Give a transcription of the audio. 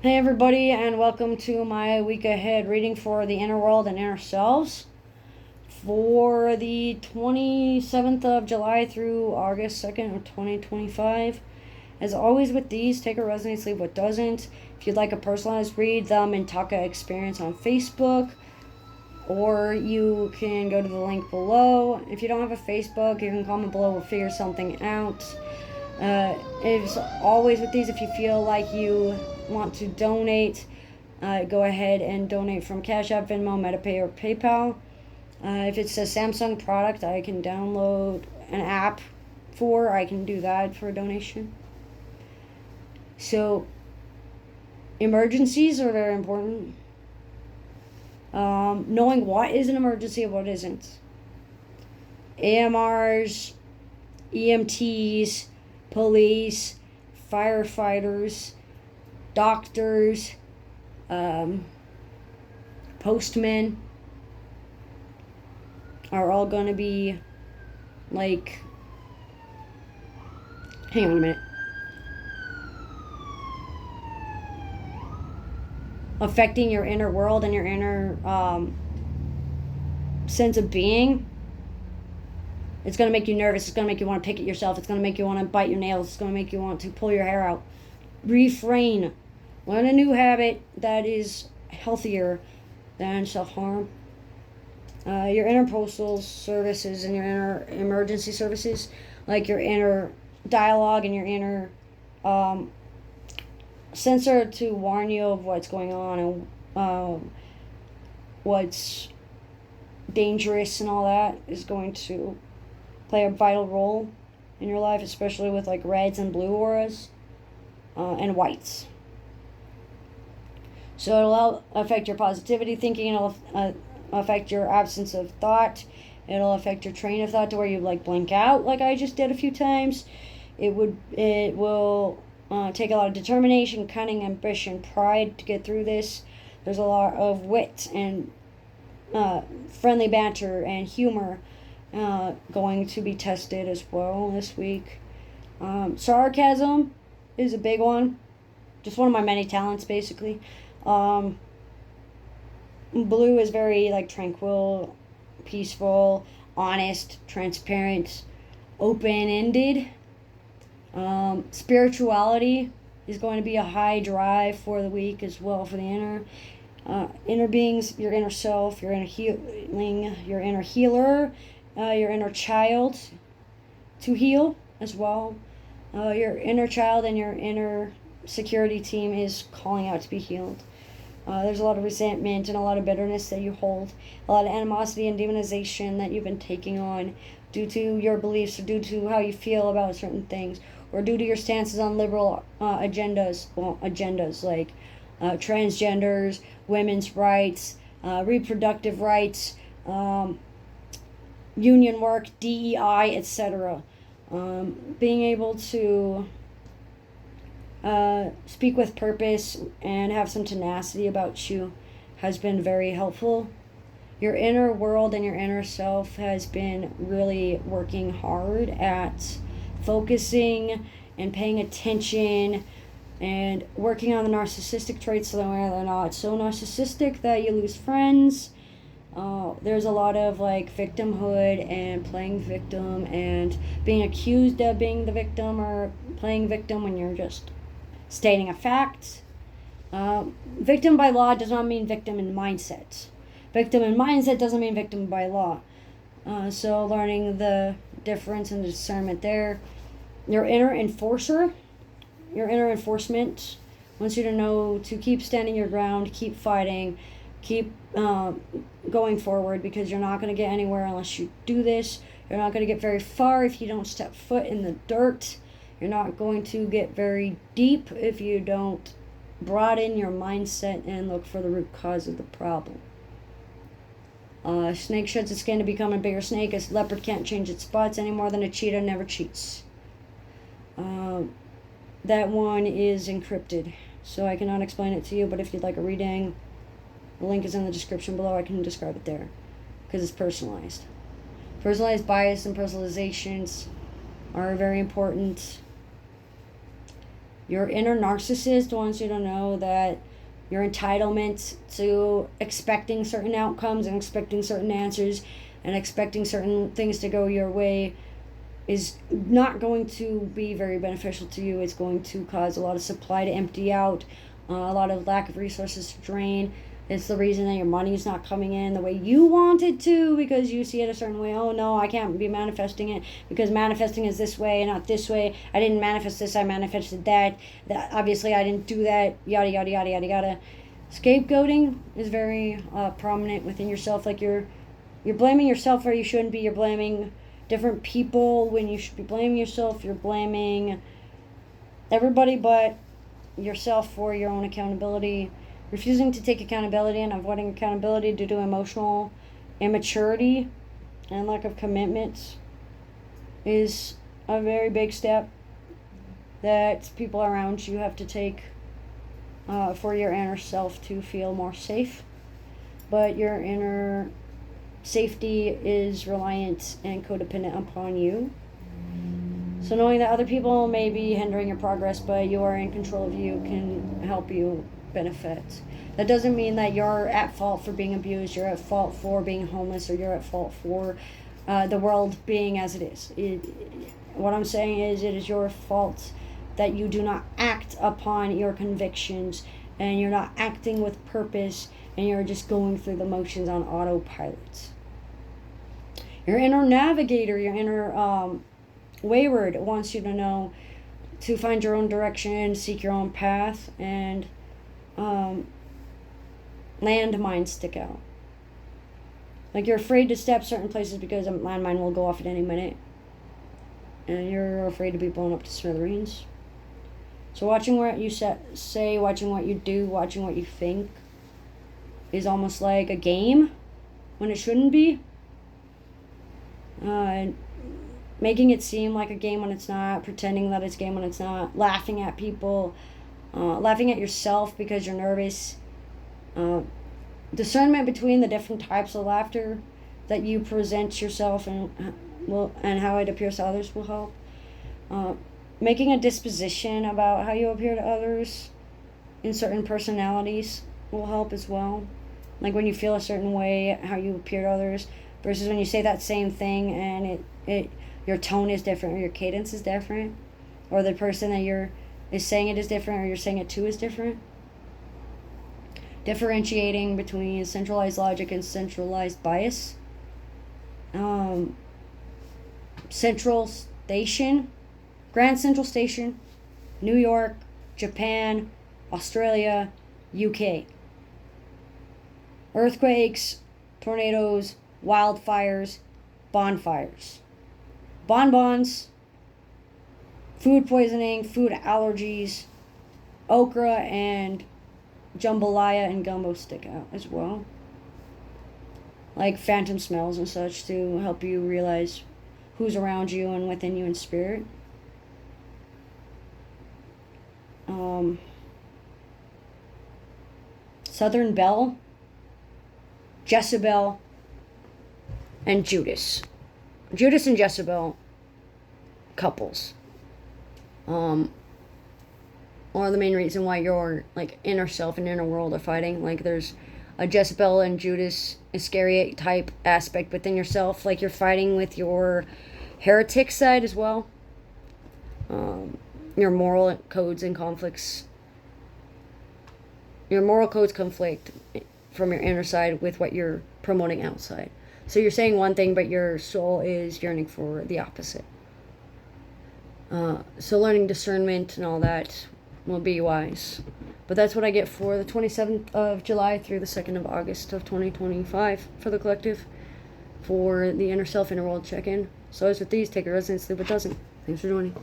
Hey everybody, and welcome to my week ahead reading for the inner world and inner selves for the 27th of July through August 2nd of 2025. As always with these, take what resonates, leave what doesn't. If you'd like a personalized read, the Mintaka Experience on Facebook, or you can go to the link below. If you don't have a Facebook, you can comment below. We'll figure something out. As always with these, if you feel like you want to donate, go ahead and donate from Cash App, Venmo, MetaPay, or PayPal. If it's a Samsung product I can download an app for, I can do that for a donation. So, emergencies are very important. Knowing what is an emergency and what isn't. AMRs, EMTs, police, firefighters, doctors, postmen are all going to be like, hang on a minute, affecting your inner world and your inner sense of being. It's going to make you nervous. It's going to make you want to pick at yourself. It's going to make you want to bite your nails. It's going to make you want to pull your hair out. Refrain. Learn a new habit that is healthier than self-harm. Your inner postal services and your inner emergency services, like your inner dialogue and your inner sensor to warn you of what's going on and what's dangerous and all that, is going to play a vital role in your life, especially with like reds and blue auras and whites. So it'll affect your positivity thinking. It'll affect your absence of thought. It'll affect your train of thought to where you like blink out, like I just did a few times. It will take a lot of determination, cunning, ambition, pride to get through this. There's a lot of wit and friendly banter and humor going to be tested as well this week. Sarcasm is a big one. Just one of my many talents, basically. Blue is very like tranquil, peaceful, honest, transparent, open-ended. Spirituality is going to be a high drive for the week as well for the inner beings, your inner self, your inner healing, your inner healer, your inner child to heal as well. Your inner child and your inner security team is calling out to be healed. There's a lot of resentment and a lot of bitterness that you hold, a lot of animosity and demonization that you've been taking on due to your beliefs or due to how you feel about certain things, or due to your stances on liberal agendas like transgenders, women's rights, reproductive rights, union work, DEI, etc. Being able to speak with purpose and have some tenacity about you has been very helpful. Your inner world and your inner self has been really working hard at focusing and paying attention and working on the narcissistic traits so that they're not so narcissistic that you lose friends. There's a lot of like victimhood and playing victim and being accused of being the victim or playing victim when you're just stating a fact. Victim by law does not mean victim in mindset. Victim in mindset doesn't mean victim by law. So learning the difference and the discernment there. Your inner enforcer, your inner enforcement wants you to know to keep standing your ground, keep fighting, keep going forward, because you're not going to get anywhere unless you do this. You're not going to get very far if you don't step foot in the dirt. You're not going to get very deep if you don't broaden your mindset and look for the root cause of the problem. Snake sheds its skin to become a bigger snake. A leopard can't change its spots any more than a cheetah never cheats. That one is encrypted, so I cannot explain it to you, but if you'd like a reading, the link is in the description below. I can describe it there, because it's personalized. Personalized bias and personalizations are very important. Your inner narcissist wants you to know that your entitlement to expecting certain outcomes and expecting certain answers and expecting certain things to go your way is not going to be very beneficial to you. It's going to cause a lot of supply to empty out, a lot of lack of resources to drain. It's the reason that your money is not coming in the way you want it to because you see it a certain way. Oh no, I can't be manifesting it because manifesting is this way and not this way. I didn't manifest this, I manifested that. That obviously I didn't do that. Yada yada yada yada yada. Scapegoating is very prominent within yourself. Like you're blaming yourself where you shouldn't be. You're blaming different people when you should be blaming yourself. You're blaming everybody but yourself for your own accountability. Refusing to take accountability and avoiding accountability due to emotional immaturity and lack of commitment is a very big step that people around you have to take for your inner self to feel more safe. But your inner safety is reliant and codependent upon you. So knowing that other people may be hindering your progress, but you are in control of you, can help you benefit. That doesn't mean that you're at fault for being abused, you're at fault for being homeless, or you're at fault for the world being as it is. What I'm saying is it is your fault that you do not act upon your convictions and you're not acting with purpose and you're just going through the motions on autopilot. Your inner navigator, your inner wayward wants you to know to find your own direction, seek your own path, and landmines stick out. Like you're afraid to step certain places because a landmine will go off at any minute. And you're afraid to be blown up to smithereens. So watching what you say, watching what you do, watching what you think is almost like a game when it shouldn't be. Making it seem like a game when it's not, pretending that it's a game when it's not, laughing at people, laughing at yourself because you're nervous. Discernment between the different types of laughter that you present yourself and how it appears to others will help. Making a disposition about how you appear to others in certain personalities will help as well. Like when you feel a certain way, how you appear to others, versus when you say that same thing and your tone is different or your cadence is different, or the person that is saying it is different or you're saying it to is different. Differentiating between centralized logic and centralized bias. Central Station, Grand Central Station, New York, Japan, Australia, UK. Earthquakes, tornadoes, wildfires, bonfires. Bonbons, food poisoning, food allergies, okra and jambalaya and gumbo stick out as well. Like phantom smells and such to help you realize who's around you and within you in spirit. Southern Belle, Jezebel, and Judas. Judas and Jezebel couples. One of the main reason why your inner self and inner world are fighting. Like there's a Jezebel and Judas Iscariot type aspect within yourself. Like you're fighting with your heretic side as well. Your moral codes and conflicts. Your moral codes conflict from your inner side with what you're promoting outside. So you're saying one thing, but your soul is yearning for the opposite. So learning discernment and all that will be wise. But that's what I get for the 27th of July through the 2nd of August of 2025 for the collective, for the inner self, inner world check-in. So as with these, take a resonance, leave what doesn't. Thanks for joining.